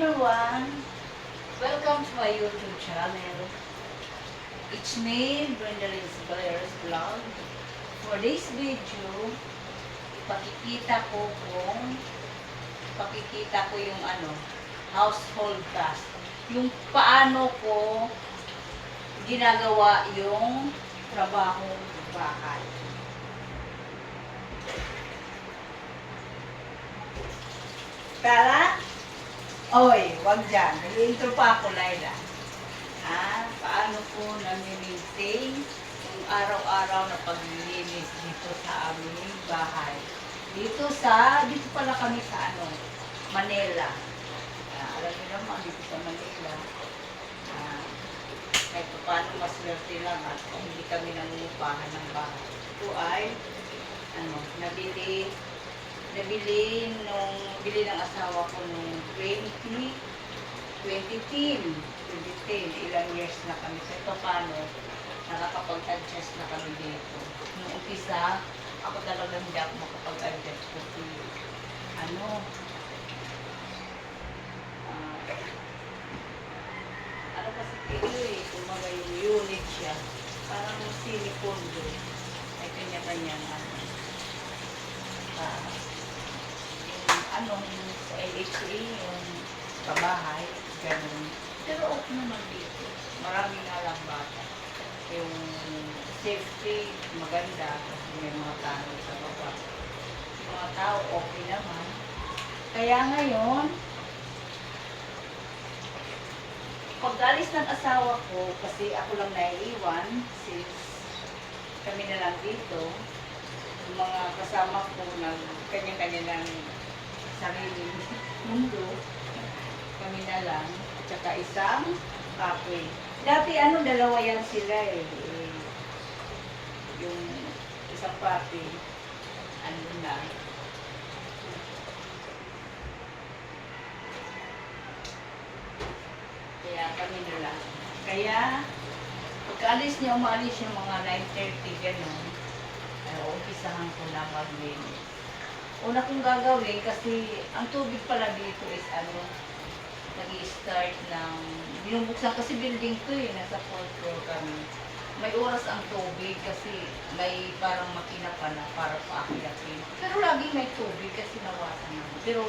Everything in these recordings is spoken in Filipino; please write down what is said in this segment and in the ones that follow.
everyone! Welcome to my YouTube channel. It's me, Brenda Liz Valera's Vlog. For this video, ipakikita ko yung household task. Yung paano ko ginagawa yung trabaho bahay. Tara! Oy, wag dyan. Nag-intro pa ako, Laila. Paano ko nami-maintain yung araw-araw na paglilinis dito sa aming bahay. Dito pala kami sa Manila. Alam niyo naman, dito sa Manila. Kahit paano maswerte lang at hindi kami nangungupahan ng bahay. Ito ay, nabili ng asawa ko nung 2010. Ilang years na kami. So ito paano, nakakapag-adjust na kami dito. Nung umpisa, ako talaga hindi ako makapag-adjust kasi kasi kumaga yung unit siya. Parang silicone doon. Ay kanya-kanyang yung sa LHA, yung kabahay, ganun. Pero okay naman dito. Maraming alam bata. Yung safety, maganda. Kasi may mga tao sa baba. Yung mga tao, okay naman. Kaya ngayon, pag-alis ng asawa ko, kasi ako lang naiiwan, since kami na lang dito, yung mga kasama ko kanya-kanya ng sariling mundo, kami na lang, at saka isang kapoy. Dati dalawa yan sila yung isang papi, na. Kaya kami na lang. Kaya, pagkaalis niya, umalis yung mga 9:30, gano'n. Umpisahan ko na maglinis. Una kong gagawin kasi ang tubig pala dito is nag-i-start ng binubuksan kasi building to nasa 4th floor kami. May oras ang tubig kasi may parang makina pa na para paakyatin. Pero lagi may tubig kasi nawasan naman. Pero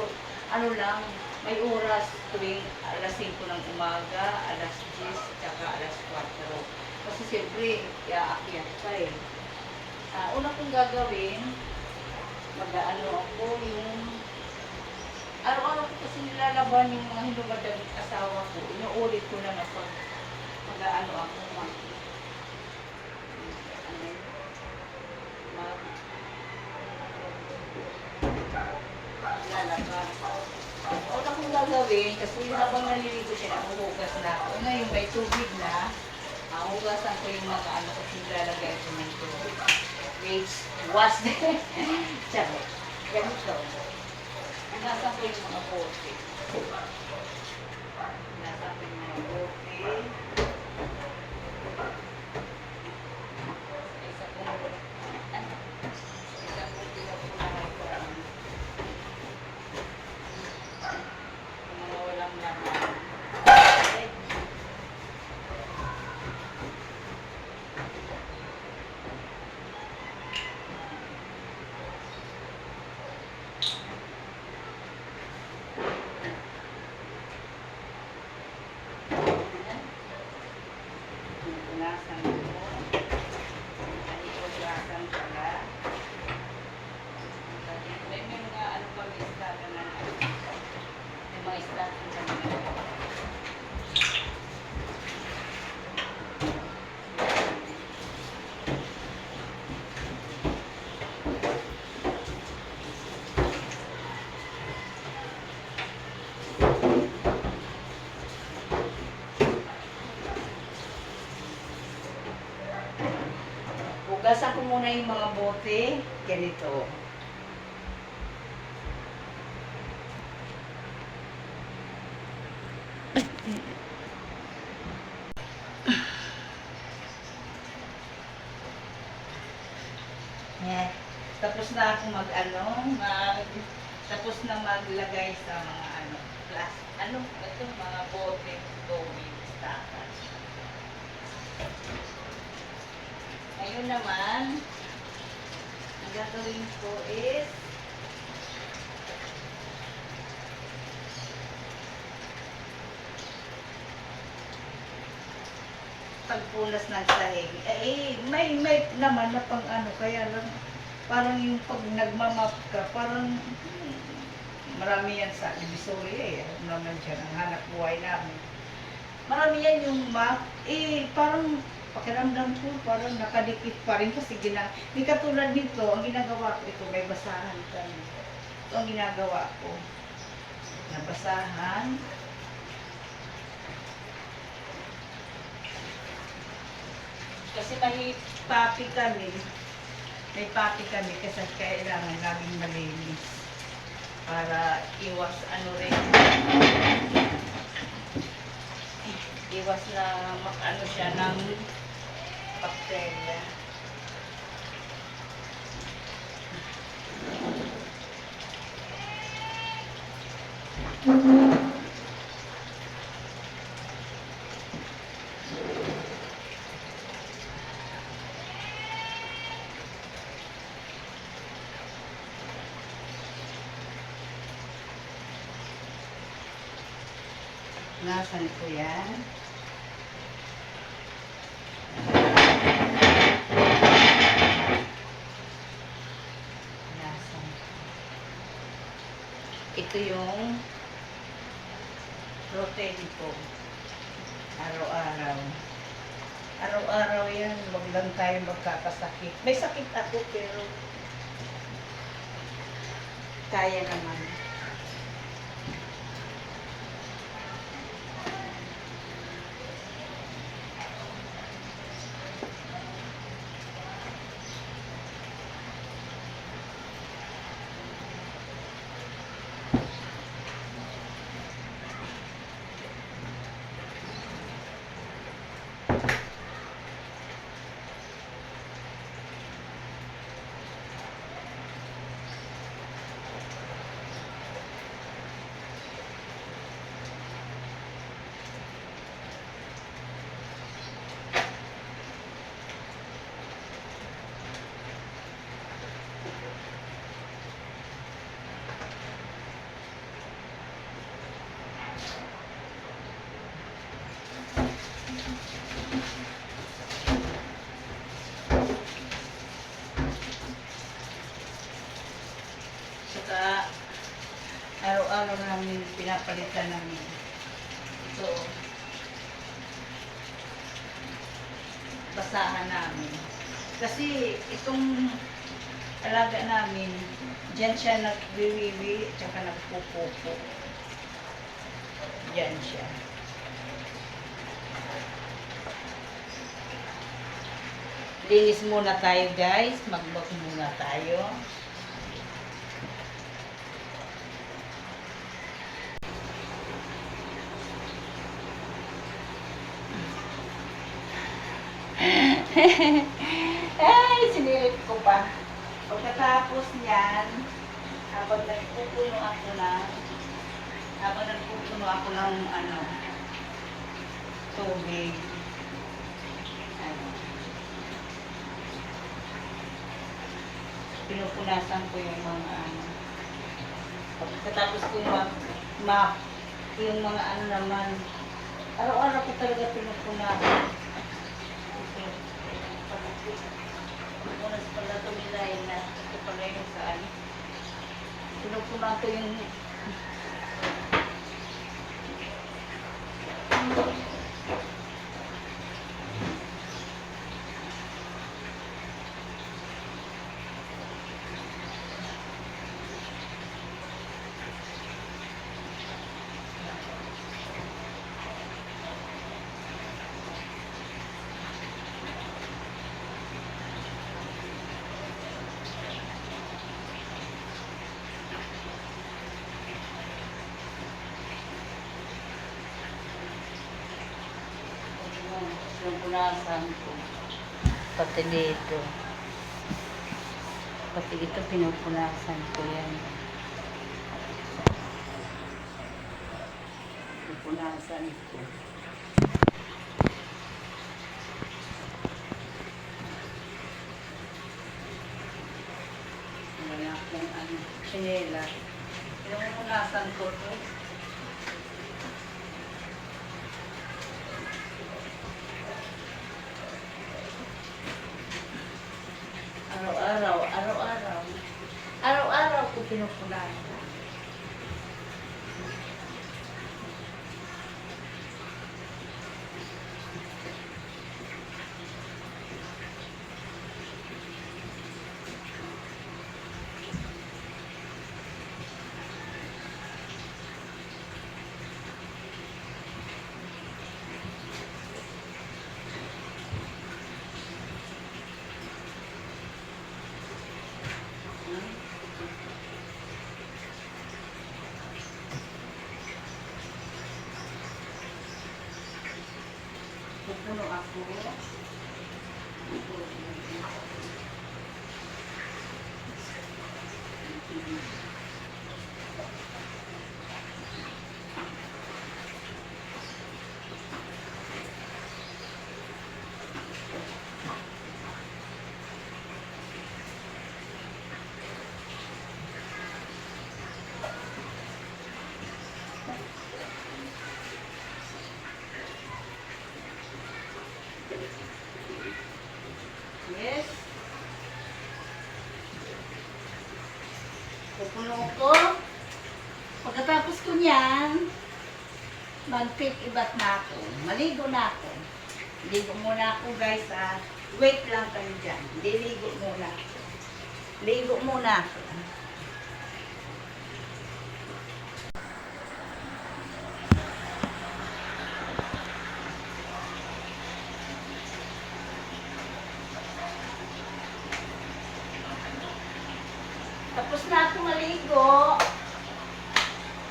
may oras tuwing alas 5 ng umaga, alas 10, tsaka alas 4. Kasi siyempre, iaakyat pa una kong gagawin, ako yung araw-araw ko kasi nilalaban yung mga hinubad ng asawa ko. Inuulit ko na pag ako lalaban. Una kong gagawin, kasi habang naliligo siya, nahuhugas na ako. Ngayon may tubig na, hugasan ko yung mga kasi nilalagay ko ng tubig. Wash din. Sabi, ganito. Inasan ko yung mga bote. Hugasan ko muna yung mga bote. Ganito. Yan. Tapos na ako tapos na maglagay sa mga Ito, mga bote, tubig, takas. Ngayon naman, ang gagawin ko is pagpunas ng sahig. May naman na pang ano, kaya lang parang yung pag nagmamap ka, parang marami yan sa Divisoria eh. Alam naman dyan, ang hanap buhay namin. Marami yan yung map. Parang pakiramdam ko, parang nakadikit pa rin kasi hindi katulad nito, ang ginagawa ko ito, may basahan kami. Ito ang ginagawa ko. Nabasahan. Kasi may papi kami. May papi kami kasi kailangan namin malinis. Para iwas ano rin. Iwas na makano siya ng bacteria. Nasan ko yan? Nasan? Ito yung protein ko. Araw-araw. Araw-araw yan. Huwag lang tayo magkakasakit. May sakit ako pero kaya naman. Saka araw-araw namin pinapalitan namin. So, basahan namin. Kasi itong alaga namin, dyan siya nagwiwiwi, tsaka nagpupupo. Dyan siya. Linis muna tayo guys. Magbak muna tayo. Ay, sinilip ko pa. Pagkatapos niyan, habang nagpupuno ako ng ano, tubig. Ano, pinupunasan ko yung mga ano. Pagkatapos ko map, yung mga ano naman, araw-araw ko talaga pinupunasan. Punas pala ito nila na ito pala yung saan. Pinupunan ko yung pinupunasan ko. Pati dito. Pati ito pinupunasan ko yan. pinupunasan ko. Wala akong sinela. Pinupunasan ko to. Araw-araw ko pinupunasan. Pupuno ako. Yes. Pupuno ko. Pagkatapos ko niyan, mag-take ibat na ako. Maligo na ako. Ligo muna ako guys ah. Wait lang kayo dyan. Ligo muna. Ligo muna ako. Tapos na ako maligo.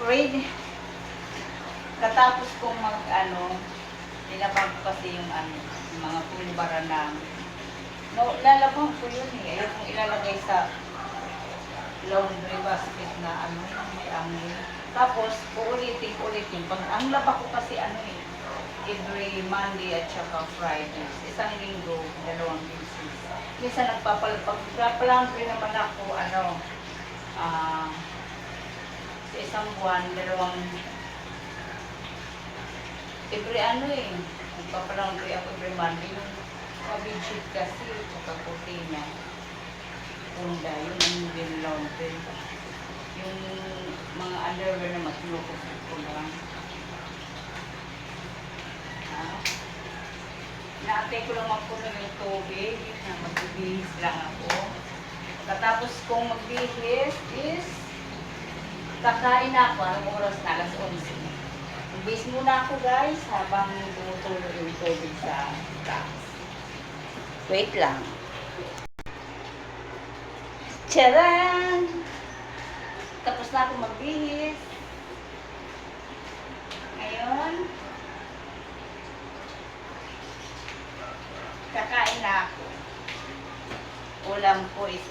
Ready. Katapos kong nilabang ko kasi yung yung mga pulbara na lalabang ko yun eh. Ayaw kong ilalagay sa laundry basket na may amoy. Tapos, uulitin. Ang laba ko kasi every Monday at saka Friday. Isang linggo, 2 beses. Minsan nagpapalaundry naman ako, sa isang buwan, nagpapalaundry ako every Monday. Yung pabidshit kasi, saka puti niya. Punda, yun ang binlaundry. Yung mga underwear na matulukos ko lang. Naantay ko lang magpuno yung tubig na magbibihis lang ako. Katapos kong magbihis is kakain na ako. Anong oras na? Alas 11. Magbihis muna ako guys habang tumutulo yung tubig sa taas. Wait lang. Tcharan! Tapos na ako magbihis. Ngayon, kakain na ako. Ulam ko is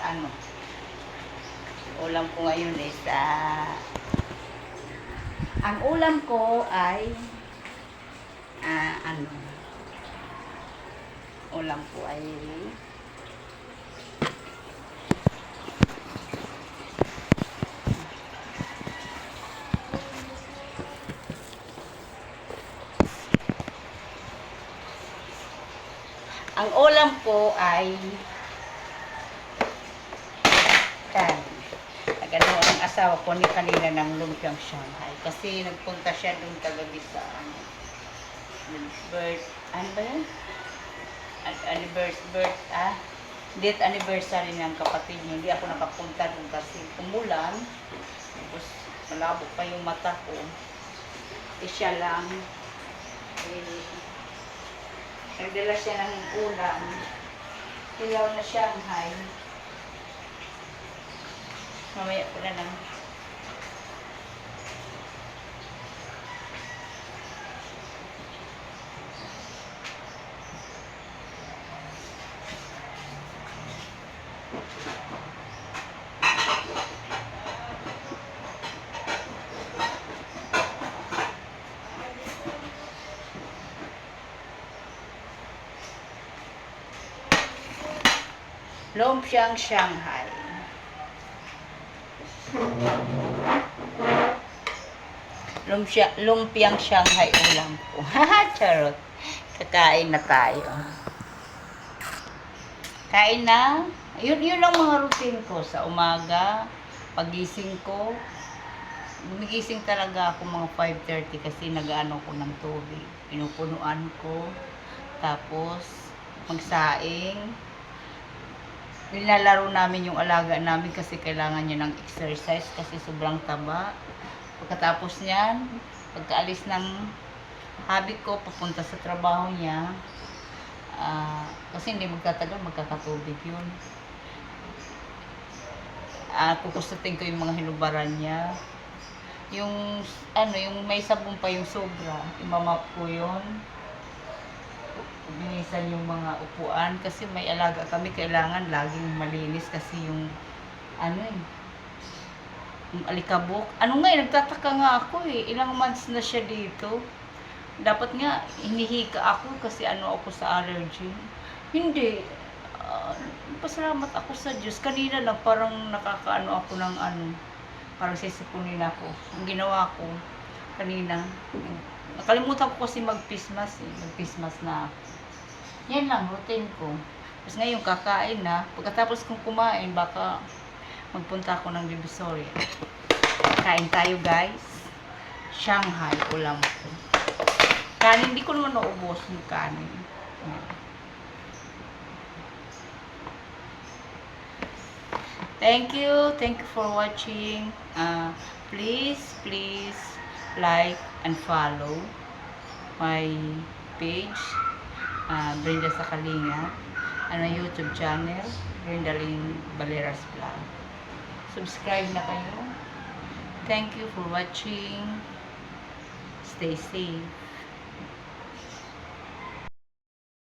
Ulam ko ngayon is ang ulam ko ay ulam ko ay nagano ang asawa ko ni kanina ng lumpiang Shanghai kasi nagpunta siya doon kagabi sa date anniversary ng kapatid niya. Hindi ako nakapunta doon kasi umulan. Tapos malabo pa yung mata ko. Siya lang. Nagdala siya ng ulam. Hilaw na Shanghai. Mamaya ko na lang. Lumpiang Shanghai. Lumpiang Shanghai ulam ko. Haha, charot. Kakain na tayo. Kain na. Yun ang mga routine ko sa umaga. Pagising ko. Gumigising talaga ako mga 5:30 kasi nag-ano ko ng tubig. Pinupunuan ko. Tapos, magsaing. Nilalaro namin yung alaga namin kasi kailangan niya ng exercise kasi sobrang taba. Pagkatapos niyan, pagkaalis ng habit ko, papunta sa trabaho niya, kasi hindi magtatagal, magkakatubig yun. Kukustutin ko yung mga hinubaran niya. Yung may sabon pa yung sobra, imamap ko yun. Binisan yung mga upuan kasi may alaga kami, kailangan laging malinis kasi yung yung alikabok. Nagtataka nga ako ilang months na siya dito. Dapat nga hinihika ako kasi ako sa allergy. Hindi. Pasalamat ako sa Diyos. Kanina lang parang nakakaano ako ng parang sisipunin ako. Ang ginawa ko kanina, nakalimutan ko kasi mag-Christmas Mag-Christmas na ako. Yan lang, routine ko. Tapos ngayon kakain na. Pagkatapos kong kumain, baka magpunta ako ng Divisoria. Kain tayo guys. Shanghai ulam ko. Kanin, hindi ko naman naubos yung kanin. Thank you for watching. Please like and follow my page, Brenda sa Kalinga, YouTube channel, Brenda Lynn Baleras Vlog. Subscribe na kayo. Thank you for watching. Stay safe.